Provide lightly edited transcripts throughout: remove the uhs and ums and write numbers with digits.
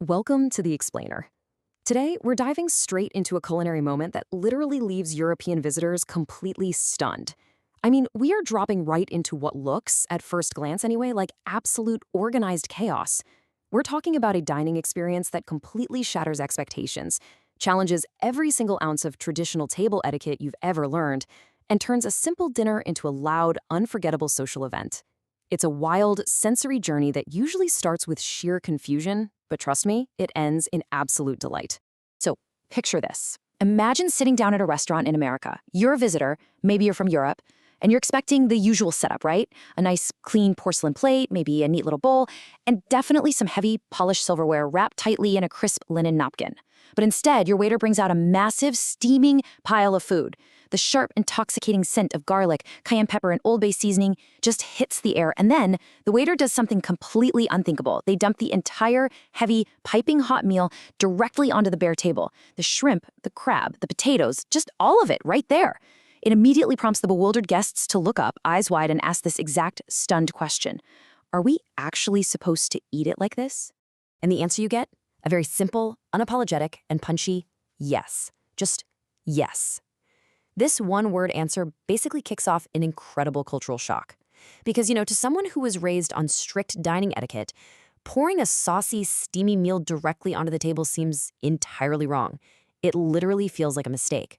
Welcome to The Explainer. Today, we're diving straight into a culinary moment that literally leaves European visitors completely stunned. I mean, we are dropping right into what looks, at first glance anyway, like absolute organized chaos. We're talking about a dining experience that completely shatters expectations, challenges every single ounce of traditional table etiquette you've ever learned, and turns a simple dinner into a loud, unforgettable social event. It's a wild, sensory journey that usually starts with sheer confusion, but trust me, it ends in absolute delight. So, picture this. Imagine sitting down at a restaurant in America. You're a visitor, maybe you're from Europe, and you're expecting the usual setup, right? A nice, clean porcelain plate, maybe a neat little bowl, and definitely some heavy, polished silverware wrapped tightly in a crisp linen napkin. But instead, your waiter brings out a massive, steaming pile of food. The sharp, intoxicating scent of garlic, cayenne pepper, and Old Bay seasoning just hits the air. And then the waiter does something completely unthinkable. They dump the entire, heavy, piping hot meal directly onto the bare table. The shrimp, the crab, the potatoes, just all of it right there. It immediately prompts the bewildered guests to look up, eyes wide, and ask this exact stunned question. Are we actually supposed to eat it like this? And the answer you get? A very simple, unapologetic, and punchy yes. Just yes. This one-word answer basically kicks off an incredible cultural shock. Because, to someone who was raised on strict dining etiquette, pouring a saucy, steamy meal directly onto the table seems entirely wrong. It literally feels like a mistake.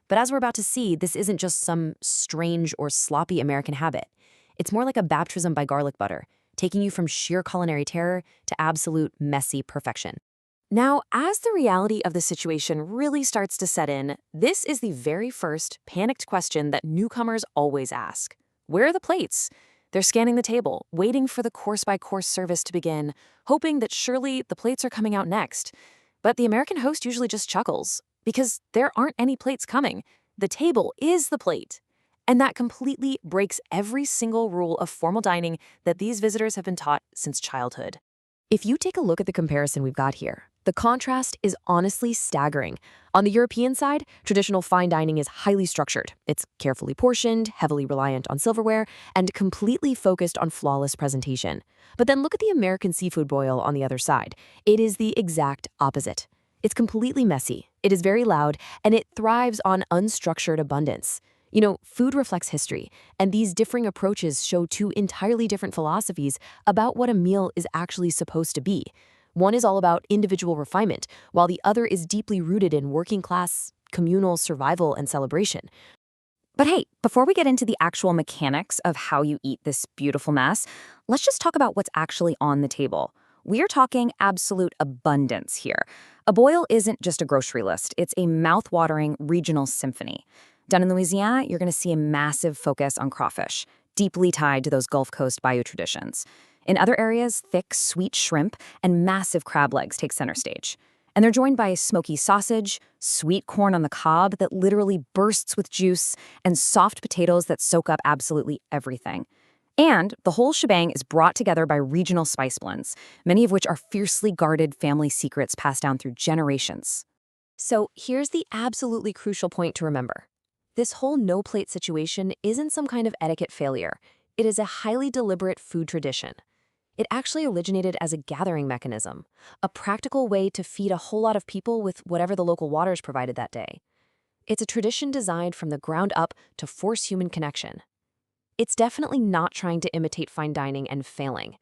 But as we're about to see, this isn't just some strange or sloppy American habit. It's more like a baptism by garlic butter, taking you from sheer culinary terror to absolute messy perfection. Now, as the reality of the situation really starts to set in, this is the very first panicked question that newcomers always ask. Where are the plates? They're scanning the table, waiting for the course-by-course service to begin, hoping that surely the plates are coming out next. But the American host usually just chuckles, because there aren't any plates coming. The table is the plate. And that completely breaks every single rule of formal dining that these visitors have been taught since childhood. If you take a look at the comparison we've got here, the contrast is honestly staggering. On the European side, traditional fine dining is highly structured. It's carefully portioned, heavily reliant on silverware, and completely focused on flawless presentation. But then look at the American seafood boil on the other side. It is the exact opposite. It's completely messy, it is very loud, and it thrives on unstructured abundance. Food reflects history, and these differing approaches show two entirely different philosophies about what a meal is actually supposed to be. One is all about individual refinement, while the other is deeply rooted in working-class, communal survival and celebration. But hey, before we get into the actual mechanics of how you eat this beautiful mess, let's just talk about what's actually on the table. We're talking absolute abundance here. A boil isn't just a grocery list, it's a mouth-watering regional symphony. Down in Louisiana, you're going to see a massive focus on crawfish, deeply tied to those Gulf Coast bayou traditions. In other areas, thick, sweet shrimp and massive crab legs take center stage. And they're joined by smoky sausage, sweet corn on the cob that literally bursts with juice, and soft potatoes that soak up absolutely everything. And the whole shebang is brought together by regional spice blends, many of which are fiercely guarded family secrets passed down through generations. So here's the absolutely crucial point to remember. This whole no-plate situation isn't some kind of etiquette failure. It is a highly deliberate food tradition. It actually originated as a gathering mechanism, a practical way to feed a whole lot of people with whatever the local waters provided that day. It's a tradition designed from the ground up to force human connection. It's definitely not trying to imitate fine dining and failing.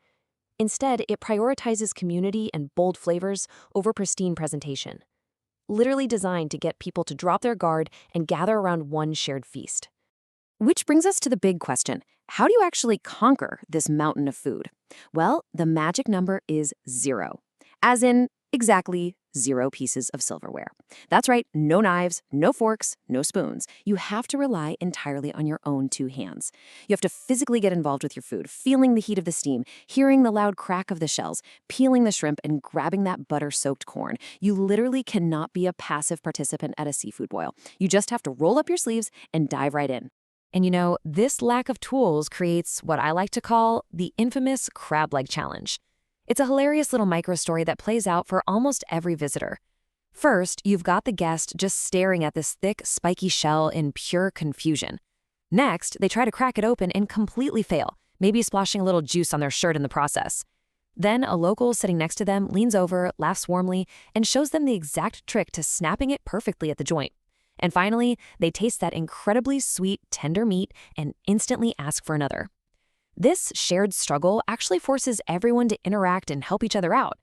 Instead, it prioritizes community and bold flavors over pristine presentation. Literally designed to get people to drop their guard and gather around one shared feast. Which brings us to the big question. How do you actually conquer this mountain of food? Well, the magic number is 0. As in, exactly 0 pieces of silverware. That's right, no knives, no forks, no spoons. You have to rely entirely on your own 2 hands. You have to physically get involved with your food, feeling the heat of the steam, hearing the loud crack of the shells, peeling the shrimp, and grabbing that butter-soaked corn. You literally cannot be a passive participant at a seafood boil. You just have to roll up your sleeves and dive right in. And this lack of tools creates what I like to call the infamous crab leg challenge. It's a hilarious little micro-story that plays out for almost every visitor. First, you've got the guest just staring at this thick, spiky shell in pure confusion. Next, they try to crack it open and completely fail, maybe splashing a little juice on their shirt in the process. Then a local sitting next to them leans over, laughs warmly, and shows them the exact trick to snapping it perfectly at the joint. And finally, they taste that incredibly sweet, tender meat and instantly ask for another. This shared struggle actually forces everyone to interact and help each other out.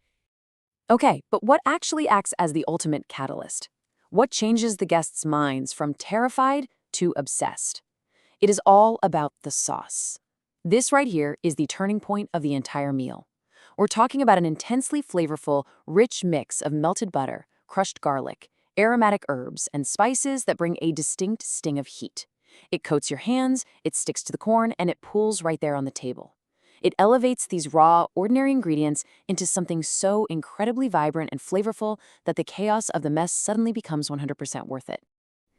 Okay, but what actually acts as the ultimate catalyst? What changes the guests' minds from terrified to obsessed? It is all about the sauce. This right here is the turning point of the entire meal. We're talking about an intensely flavorful, rich mix of melted butter, crushed garlic, aromatic herbs, and spices that bring a distinct sting of heat. It coats your hands, it sticks to the corn, and it pulls right there on the table. It elevates these raw, ordinary ingredients into something so incredibly vibrant and flavorful that the chaos of the mess suddenly becomes 100% worth it.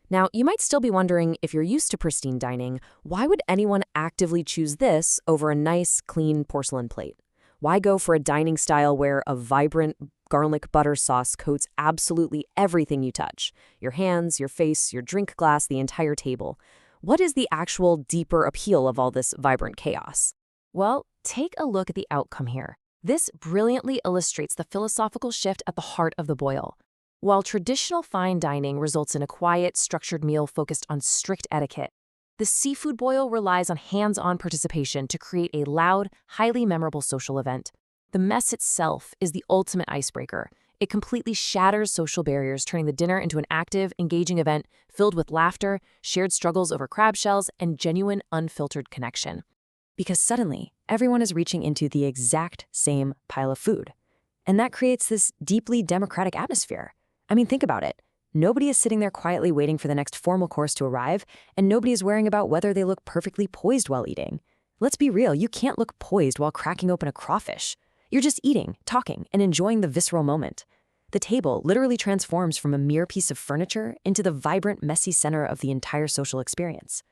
Now, you might still be wondering, if you're used to pristine dining, why would anyone actively choose this over a nice, clean porcelain plate? Why go for a dining style where a vibrant garlic butter sauce coats absolutely everything you touch? Your hands, your face, your drink glass, the entire table. What is the actual deeper appeal of all this vibrant chaos? Well, take a look at the outcome here. This brilliantly illustrates the philosophical shift at the heart of the boil. While traditional fine dining results in a quiet, structured meal focused on strict etiquette, the seafood boil relies on hands-on participation to create a loud, highly memorable social event. The mess itself is the ultimate icebreaker. It completely shatters social barriers, turning the dinner into an active, engaging event filled with laughter, shared struggles over crab shells, and genuine, unfiltered connection. Because suddenly, everyone is reaching into the exact same pile of food. And that creates this deeply democratic atmosphere. I mean, think about it. Nobody is sitting there quietly waiting for the next formal course to arrive, and nobody is worrying about whether they look perfectly poised while eating. Let's be real, you can't look poised while cracking open a crawfish. You're just eating, talking, and enjoying the visceral moment. The table literally transforms from a mere piece of furniture into the vibrant, messy center of the entire social experience.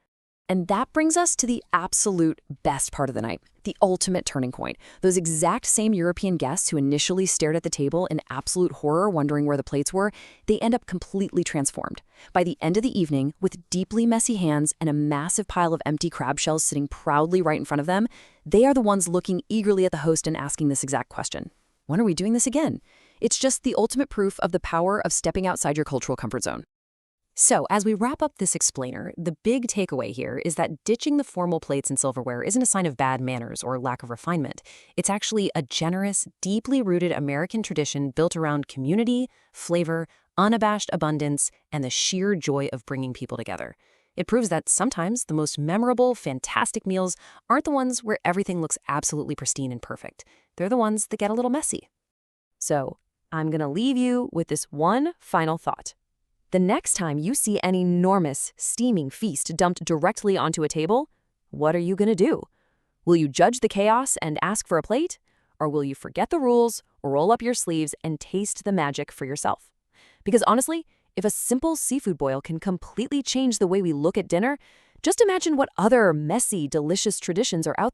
And that brings us to the absolute best part of the night, the ultimate turning point. Those exact same European guests who initially stared at the table in absolute horror, wondering where the plates were, they end up completely transformed. By the end of the evening, with deeply messy hands and a massive pile of empty crab shells sitting proudly right in front of them, they are the ones looking eagerly at the host and asking this exact question. When are we doing this again? It's just the ultimate proof of the power of stepping outside your cultural comfort zone. So, as we wrap up this explainer, the big takeaway here is that ditching the formal plates and silverware isn't a sign of bad manners or lack of refinement. It's actually a generous, deeply rooted American tradition built around community, flavor, unabashed abundance, and the sheer joy of bringing people together. It proves that sometimes the most memorable, fantastic meals aren't the ones where everything looks absolutely pristine and perfect. They're the ones that get a little messy. So, I'm going to leave you with this one final thought. The next time you see an enormous, steaming feast dumped directly onto a table, what are you going to do? Will you judge the chaos and ask for a plate? Or will you forget the rules, roll up your sleeves, and taste the magic for yourself? Because honestly, if a simple seafood boil can completely change the way we look at dinner, just imagine what other messy, delicious traditions are out there.